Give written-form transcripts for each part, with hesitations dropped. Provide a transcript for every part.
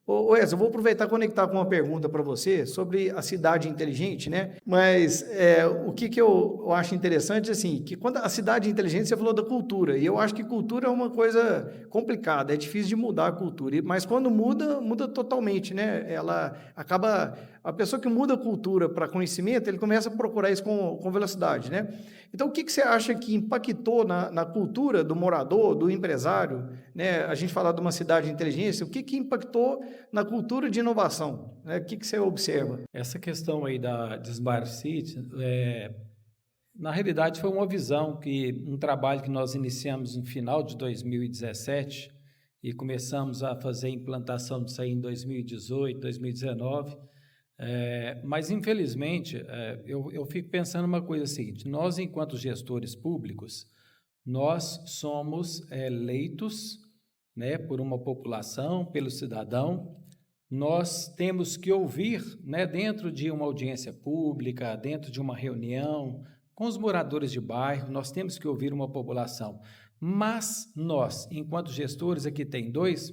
Ô Wes, eu vou aproveitar e conectar com uma pergunta para você sobre a cidade inteligente, né? Mas o que eu acho interessante, assim, que quando a cidade inteligente, você falou da cultura, e eu acho que cultura é uma coisa complicada, é difícil de mudar a cultura, mas quando muda, muda totalmente, né? Ela acaba, a pessoa que muda a cultura para conhecimento, ele começa a procurar isso com velocidade, né? Então, o que você acha que impactou na cultura do morador, do empresário, né? A gente fala de uma cidade de inteligência, o que impactou na cultura de inovação, né? O que você observa? Essa questão aí de Smart City, na realidade foi uma visão um trabalho que nós iniciamos no final de 2017 e começamos a fazer a implantação disso aí em 2018, 2019. Mas, infelizmente, eu fico pensando uma coisa seguinte: nós, enquanto gestores públicos, nós somos eleitos, né, por uma população, pelo cidadão. Nós temos que ouvir, né, dentro de uma audiência pública, dentro de uma reunião, com os moradores de bairro, nós temos que ouvir uma população. Mas nós, enquanto gestores, aqui tem dois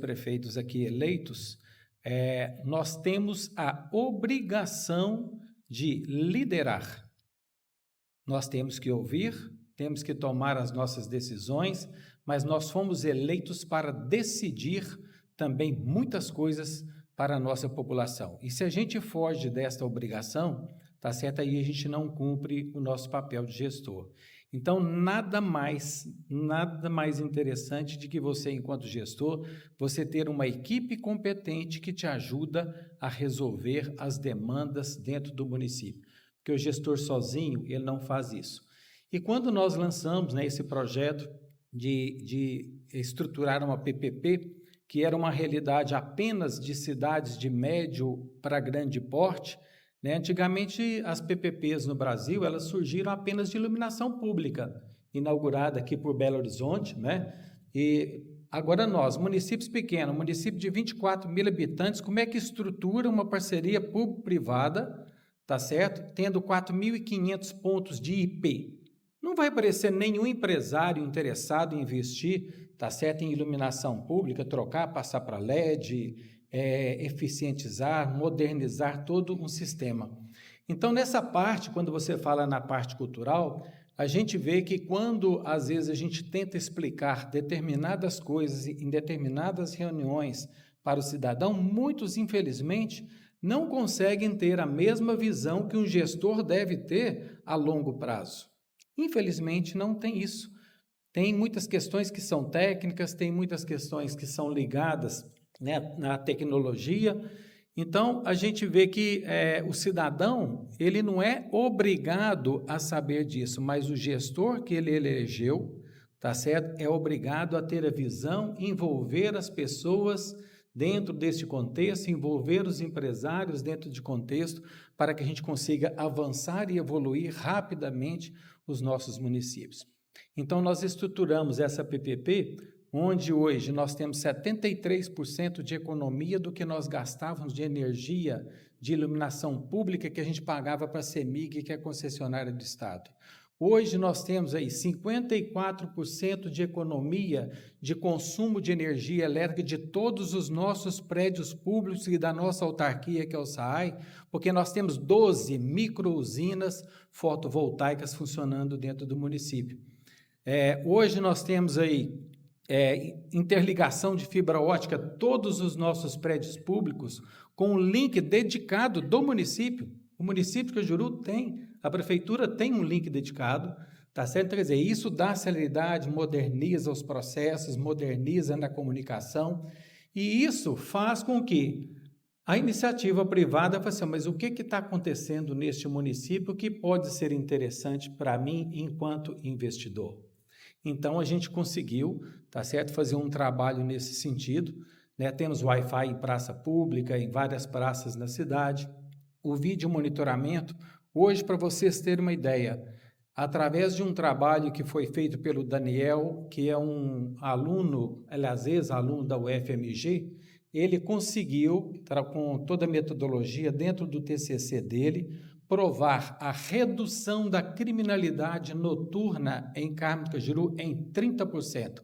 prefeitos aqui eleitos, nós temos a obrigação de liderar. Nós temos que ouvir, temos que tomar as nossas decisões, mas nós fomos eleitos para decidir também muitas coisas para a nossa população. E se a gente foge desta obrigação, tá certo? Aí a gente não cumpre o nosso papel de gestor. Então, nada mais interessante de que você, enquanto gestor, você ter uma equipe competente que te ajuda a resolver as demandas dentro do município. Porque o gestor sozinho, ele não faz isso. E quando nós lançamos, né, esse projeto de estruturar uma PPP, que era uma realidade apenas de cidades de médio para grande porte, né? Antigamente, as PPPs no Brasil, elas surgiram apenas de iluminação pública, inaugurada aqui por Belo Horizonte, né? E agora nós, municípios pequenos, município de 24 mil habitantes, como é que estrutura uma parceria público-privada, tá certo? Tendo 4.500 pontos de IP. Não vai aparecer nenhum empresário interessado em investir, tá certo, em iluminação pública, trocar, passar para LED, eficientizar, modernizar todo um sistema. Então, nessa parte, quando você fala na parte cultural, a gente vê que quando, às vezes, a gente tenta explicar determinadas coisas em determinadas reuniões para o cidadão, muitos, infelizmente, não conseguem ter a mesma visão que um gestor deve ter a longo prazo. Infelizmente, não tem isso. Tem muitas questões que são técnicas, tem muitas questões que são ligadas, né, na tecnologia. Então, a gente vê que o cidadão, ele não é obrigado a saber disso, mas o gestor que ele elegeu, tá certo? É obrigado a ter a visão, envolver as pessoas dentro deste contexto, envolver os empresários dentro de contexto, para que a gente consiga avançar e evoluir rapidamente os nossos municípios. Então, nós estruturamos essa PPP, onde hoje nós temos 73% de economia do que nós gastávamos de energia de iluminação pública que a gente pagava para a CEMIG, que é a concessionária do Estado. Hoje nós temos aí 54% de economia de consumo de energia elétrica de todos os nossos prédios públicos e da nossa autarquia, que é o SAAI, porque nós temos 12 micro-usinas fotovoltaicas funcionando dentro do município. Hoje nós temos aí interligação de fibra ótica, todos os nossos prédios públicos, com um link dedicado do município. O município de Cajuru tem, a prefeitura tem um link dedicado, tá certo? Quer dizer, isso dá celeridade, moderniza os processos, moderniza na comunicação, e isso faz com que a iniciativa privada fale assim, mas o que está acontecendo neste município que pode ser interessante para mim enquanto investidor? Então, a gente conseguiu, tá certo, fazer um trabalho nesse sentido, né? Temos Wi-Fi em praça pública, em várias praças na cidade. O vídeo monitoramento, hoje, para vocês terem uma ideia, através de um trabalho que foi feito pelo Daniel, que é um aluno, aliás, ex-aluno da UFMG, ele conseguiu, com toda a metodologia dentro do TCC dele, provar a redução da criminalidade noturna em Carmo de Cajuru em 30%.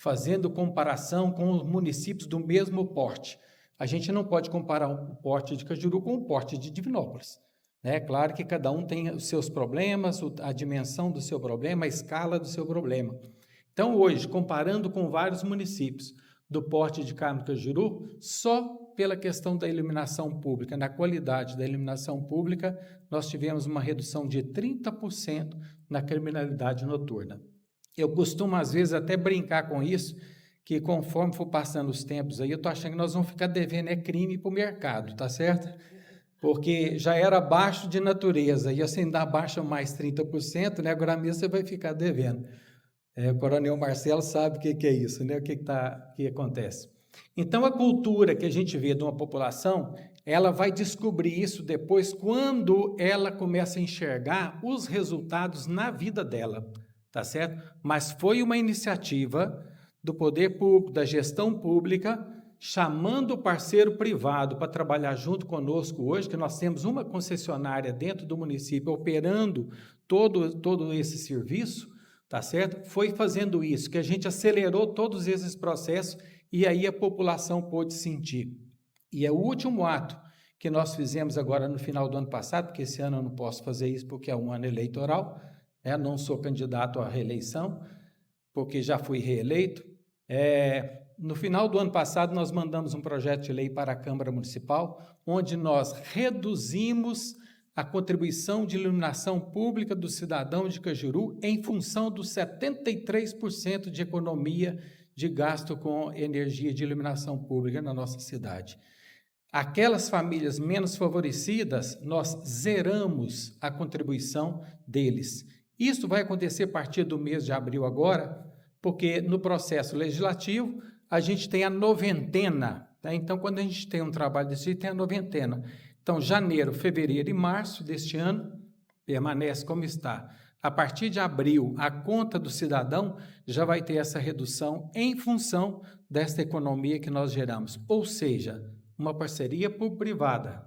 fazendo comparação com os municípios do mesmo porte. A gente não pode comparar o porte de Cajuru com o porte de Divinópolis. É claro que cada um tem os seus problemas, a dimensão do seu problema, a escala do seu problema. Então, hoje, comparando com vários municípios do porte de Carmo Cajuru, só pela questão da iluminação pública, na qualidade da iluminação pública, nós tivemos uma redução de 30% na criminalidade noturna. Eu costumo, às vezes, até brincar com isso, que conforme for passando os tempos aí, eu estou achando que nós vamos ficar devendo crime para o mercado, tá certo? Porque já era abaixo de natureza, e assim ainda abaixa mais 30%, né? Agora mesmo você vai ficar devendo. O Coronel Marcelo sabe o que é isso, né? O que acontece. Então, a cultura que a gente vê de uma população, ela vai descobrir isso depois quando ela começa a enxergar os resultados na vida dela, tá certo? Mas foi uma iniciativa do poder público, da gestão pública, chamando o parceiro privado para trabalhar junto conosco hoje, que nós temos uma concessionária dentro do município operando todo esse serviço, tá certo? Foi fazendo isso, que a gente acelerou todos esses processos e aí a população pôde sentir. E é o último ato que nós fizemos agora no final do ano passado, porque esse ano eu não posso fazer isso porque é um ano eleitoral, não sou candidato à reeleição, porque já fui reeleito. No final do ano passado, nós mandamos um projeto de lei para a Câmara Municipal, onde nós reduzimos a contribuição de iluminação pública do cidadão de Cajuru em função dos 73% de economia de gasto com energia de iluminação pública na nossa cidade. Aquelas famílias menos favorecidas, nós zeramos a contribuição deles. Isso vai acontecer a partir do mês de abril agora, porque no processo legislativo a gente tem a noventena, tá? Então, quando a gente tem um trabalho desse jeito, tem a noventena. Então, janeiro, fevereiro e março deste ano permanece como está. A partir de abril, a conta do cidadão já vai ter essa redução em função desta economia que nós geramos. Ou seja, uma parceria público-privada,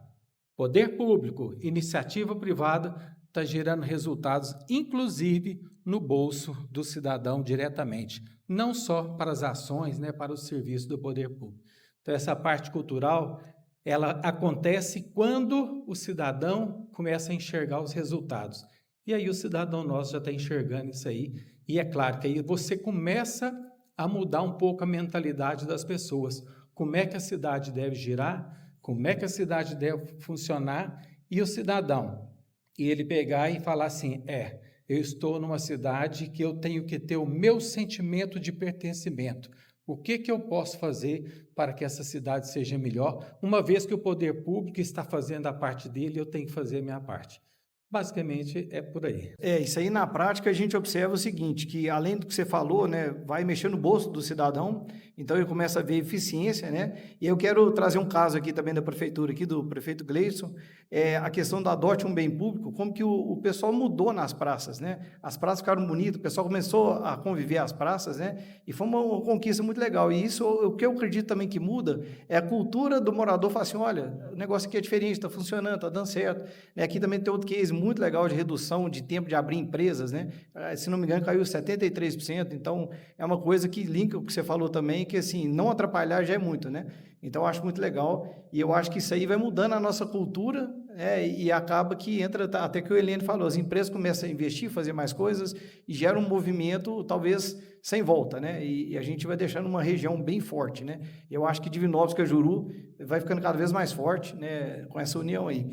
poder público, iniciativa privada, está gerando resultados, inclusive no bolso do cidadão diretamente, não só para as ações, para o serviço do poder público. Então, essa parte cultural, ela acontece quando o cidadão começa a enxergar os resultados. E aí o cidadão nosso já está enxergando isso aí, e é claro que aí você começa a mudar um pouco a mentalidade das pessoas. Como é que a cidade deve girar, como é que a cidade deve funcionar, e o cidadão, e ele pegar e falar assim, eu estou numa cidade que eu tenho que ter o meu sentimento de pertencimento. O que eu posso fazer para que essa cidade seja melhor, uma vez que o poder público está fazendo a parte dele, eu tenho que fazer a minha parte. Basicamente, é por aí. Isso aí na prática a gente observa o seguinte, que além do que você falou, vai mexer no bolso do cidadão, então ele começa a ver eficiência, E eu quero trazer um caso aqui também da prefeitura, aqui do prefeito Gleison, a questão do adote um bem público, como que o pessoal mudou nas praças, As praças ficaram bonitas, o pessoal começou a conviver às praças, E foi uma conquista muito legal, e isso, o que eu acredito também que muda, é a cultura do morador, falar assim, olha, o negócio aqui é diferente, está funcionando, está dando certo, Aqui também tem outro case muito legal de redução de tempo de abrir empresas, Se não me engano, caiu 73%, então é uma coisa que linka o que você falou também, que assim, não atrapalhar já é muito, Então eu acho muito legal, e eu acho que isso aí vai mudando a nossa cultura, e acaba que entra, até que o Helene falou, as empresas começam a investir, fazer mais coisas, e gera um movimento, talvez, sem volta, E a gente vai deixando uma região bem forte, Eu acho que Divinópolis, Cajuru, vai ficando cada vez mais forte, com essa união aí.